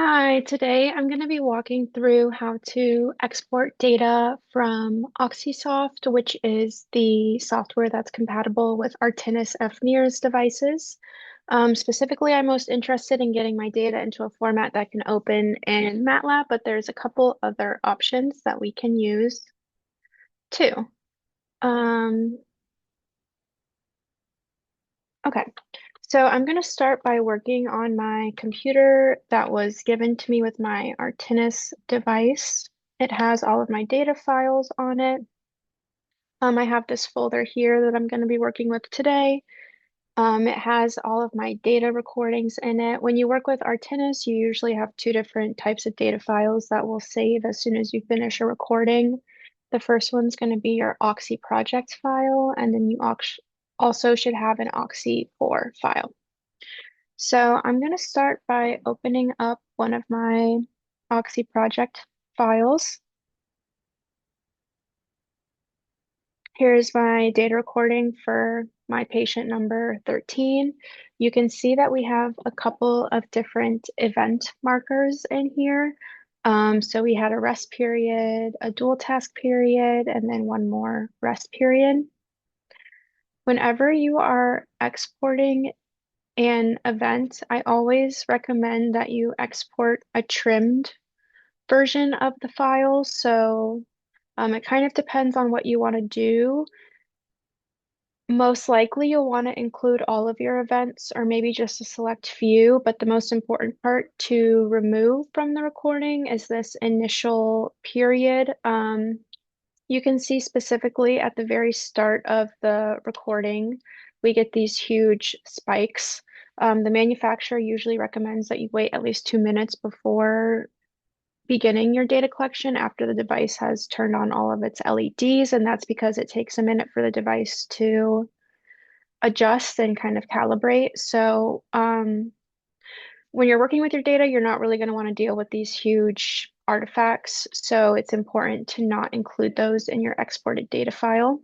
Hi, today I'm going to be walking through how to export data from Oxysoft, which is the software that's compatible with our tennis fNIRS devices. Specifically, I'm most interested in getting my data into a format that can open in Matlab, but there's a couple other options that we can use too. Um, okay, so I'm going to start by working on my computer that was given to me with my Artenis device. It has all of my data files on it. I have this folder here that I'm going to be working with today. It has all of my data recordings in it. When you work with Artenis, you usually have two different types of data files that will save as soon as you finish a recording. The first one's going to be your Oxy project file, and then you also should have an Oxy4 file. So I'm going to start by opening up one of my Oxy project files. Here's my data recording for my patient number 13. You can see that we have a couple of different event markers in here. So we had a rest period, a dual task period, and then one more rest period. Whenever you are exporting an event, I always recommend that you export a trimmed version of the file. So it kind of depends on what you want to do. Most likely you'll want to include all of your events or maybe just a select few, but the most important part to remove from the recording is this initial period. You can see specifically at the very start of the recording, we get these huge spikes. The manufacturer usually recommends that you wait at least 2 minutes before beginning your data collection after the device has turned on all of its LEDs, and that's because it takes a minute for the device to adjust and kind of calibrate. So when you're working with your data, you're not really going to want to deal with these huge artifacts. So it's important to not include those in your exported data file.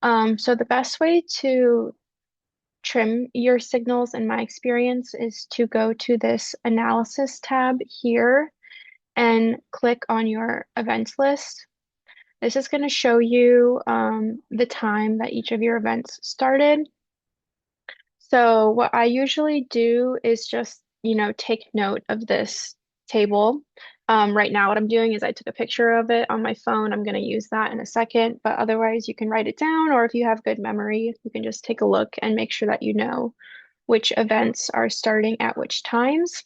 So the best way to trim your signals, in my experience, is to go to this analysis tab here and click on your events list. This is going to show you the time that each of your events started. So what I usually do is just, take note of this table. Right now, what I'm doing is I took a picture of it on my phone. I'm going to use that in a second, but otherwise you can write it down, or if you have good memory, you can just take a look and make sure that you know which events are starting at which times.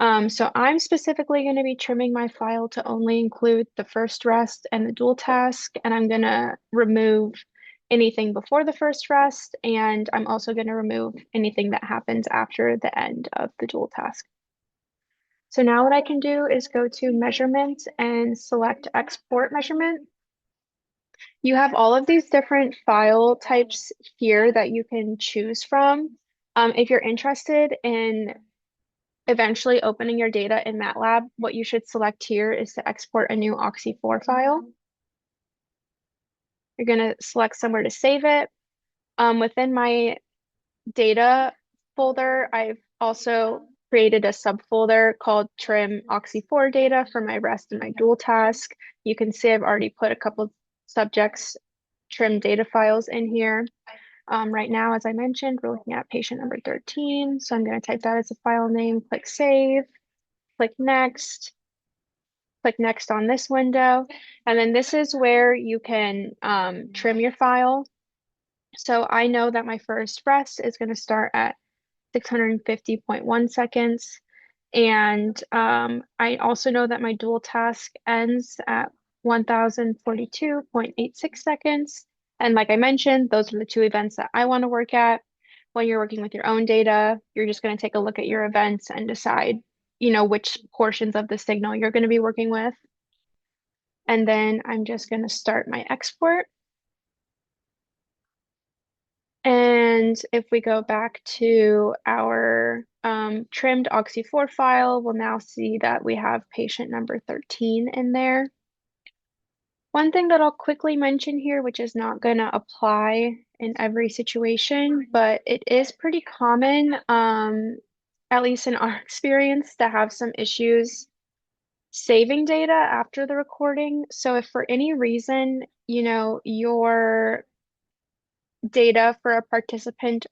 So I'm specifically going to be trimming my file to only include the first rest and the dual task, and I'm going to remove anything before the first rest, and I'm also going to remove anything that happens after the end of the dual task. So now what I can do is go to measurement and select export measurement. You have all of these different file types here that you can choose from. If you're interested in eventually opening your data in Matlab, what you should select here is to export a new Oxy4 file. You're going to select somewhere to save it. Within my data folder, I've also created a subfolder called trim Oxy4 data for my rest and my dual task. You can see I've already put a couple subjects trim data files in here. Right now, as I mentioned, we're looking at patient number 13. So I'm going to type that as a file name, click save, click next. Click next on this window. And then this is where you can trim your file. So I know that my first rest is going to start at 650.1 seconds. And I also know that my dual task ends at 1042.86 seconds. And like I mentioned, those are the two events that I want to work at. When you're working with your own data, you're just going to take a look at your events and decide, which portions of the signal you're going to be working with. And then I'm just going to start my export. And if we go back to our trimmed Oxy4 file, we'll now see that we have patient number 13 in there. One thing that I'll quickly mention here, which is not going to apply in every situation, but it is pretty common at least in our experience, to have some issues saving data after the recording. So if for any reason, your data for a participant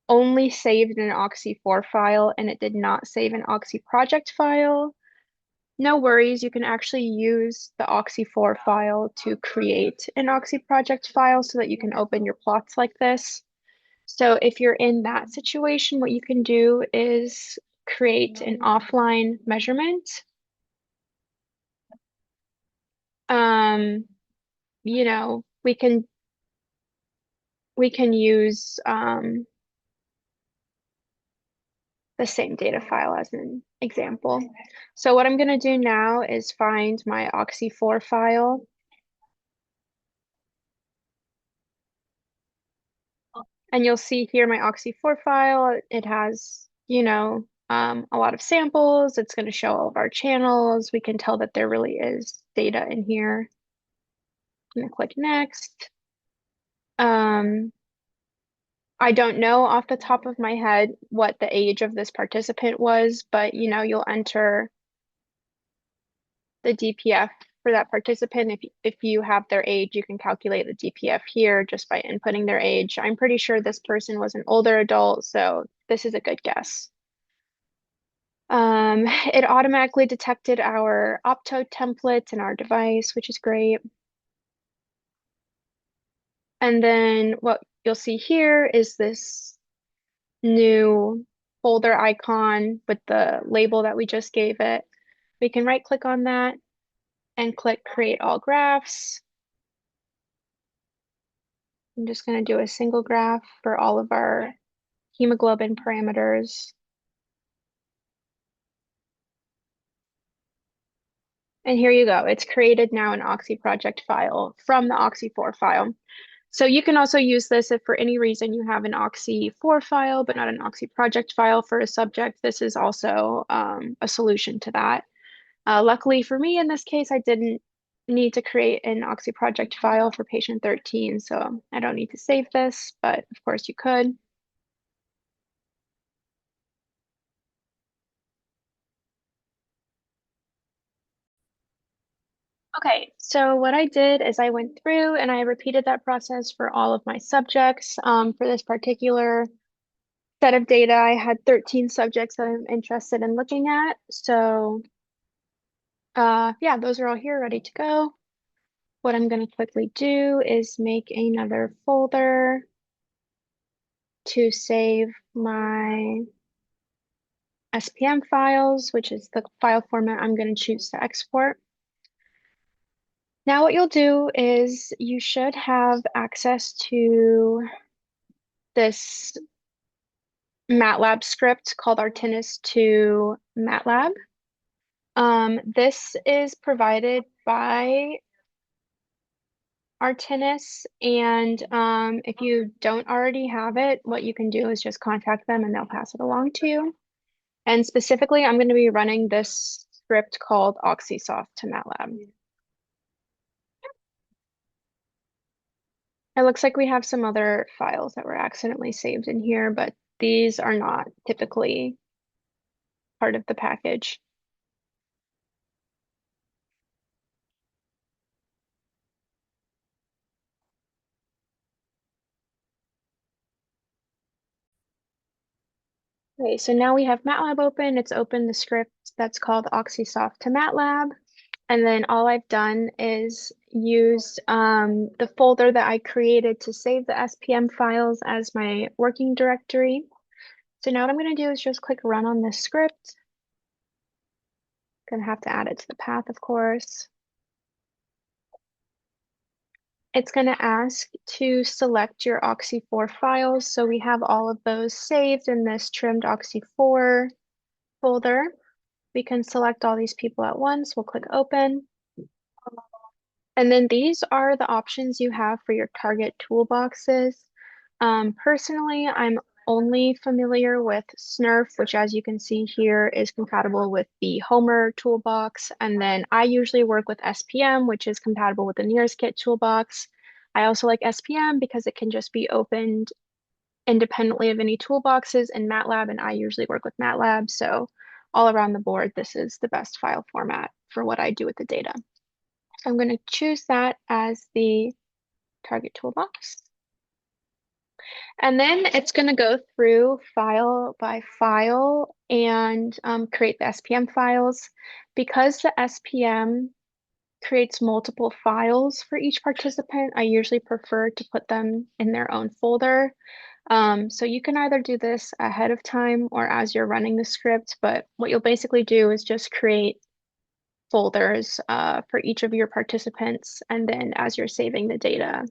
only saved an Oxy4 file and it did not save an Oxy project file, no worries. You can actually use the Oxy4 file to create an Oxy project file so that you can open your plots like this. So if you're in that situation, what you can do is create an offline measurement. Um, we can use the same data file as an example. So what I'm going to do now is find my Oxy4 file. And you'll see here my Oxy4 file. It has, a lot of samples. It's going to show all of our channels. We can tell that there really is data in here. I'm going to click next. I don't know off the top of my head what the age of this participant was, but you'll enter the DPF for that participant. If you have their age, you can calculate the DPF here just by inputting their age. I'm pretty sure this person was an older adult, so this is a good guess. It automatically detected our opto template in our device, which is great. And then what you'll see here is this new folder icon with the label that we just gave it. We can right click on that and click create all graphs. I'm just going to do a single graph for all of our hemoglobin parameters. And here you go. It's created now an Oxy project file from the Oxy4 file. So you can also use this if for any reason you have an Oxy4 file, but not an Oxy project file for a subject. This is also a solution to that. Luckily for me, in this case, I didn't need to create an Oxy project file for patient 13, so I don't need to save this, but of course you could. Okay, so what I did is I went through and I repeated that process for all of my subjects. For this particular set of data, I had 13 subjects that I'm interested in looking at. So yeah, those are all here ready to go. What I'm going to quickly do is make another folder to save my SPM files, which is the file format I'm going to choose to export. Now what you'll do is you should have access to this Matlab script called Artinus to Matlab. This is provided by Artinus, and if you don't already have it, what you can do is just contact them and they'll pass it along to you. And specifically, I'm going to be running this script called Oxysoft to Matlab. It looks like we have some other files that were accidentally saved in here, but these are not typically part of the package. Okay, so now we have Matlab open. It's opened the script that's called Oxysoft to Matlab. And then all I've done is used the folder that I created to save the SPM files as my working directory. So now what I'm going to do is just click run on this script. Gonna have to add it to the path, of course. It's going to ask to select your Oxy4 files. So we have all of those saved in this trimmed Oxy4 folder. We can select all these people at once. We'll click open. And then these are the options you have for your target toolboxes. Personally, I'm only familiar with SNRF, which as you can see here is compatible with the Homer toolbox. And then I usually work with SPM, which is compatible with the NIRS KIT toolbox. I also like SPM because it can just be opened independently of any toolboxes in Matlab, and I usually work with Matlab. So all around the board, this is the best file format for what I do with the data. So I'm going to choose that as the target toolbox. And then it's going to go through file by file and create the SPM files. Because the SPM creates multiple files for each participant, I usually prefer to put them in their own folder. So you can either do this ahead of time or as you're running the script, but what you'll basically do is just create folders for each of your participants, and then as you're saving the data,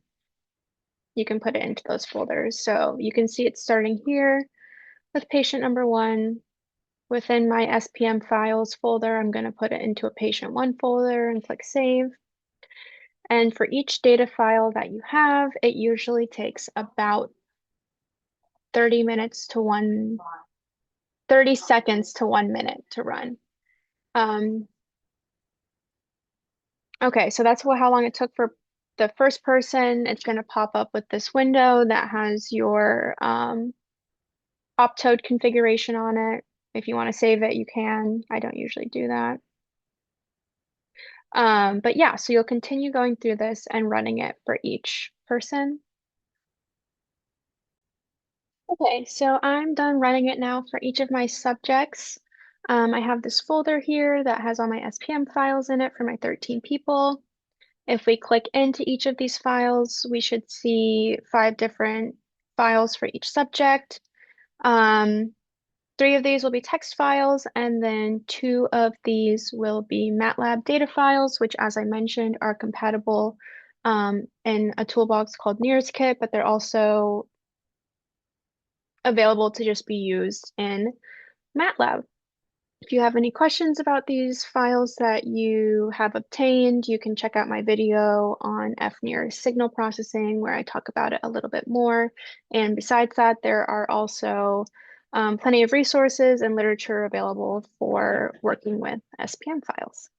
you can put it into those folders. So you can see it's starting here with patient number 1. Within my SPM files folder, I'm going to put it into a patient 1 folder and click save. And for each data file that you have, it usually takes about 30 seconds to 1 minute to run. Okay, so that's how long it took for the first person. It's going to pop up with this window that has your optode configuration on it. If you want to save it, you can. I don't usually do that. But yeah, so you'll continue going through this and running it for each person. Okay, so I'm done running it now for each of my subjects. I have this folder here that has all my SPM files in it for my 13 people. If we click into each of these files, we should see 5 different files for each subject. 3 of these will be text files, and then 2 of these will be Matlab data files, which, as I mentioned, are compatible in a toolbox called NIRS KIT, but they're also available to just be used in Matlab. If you have any questions about these files that you have obtained, you can check out my video on fNIRS signal processing, where I talk about it a little bit more. And besides that, there are also plenty of resources and literature available for working with SPM files.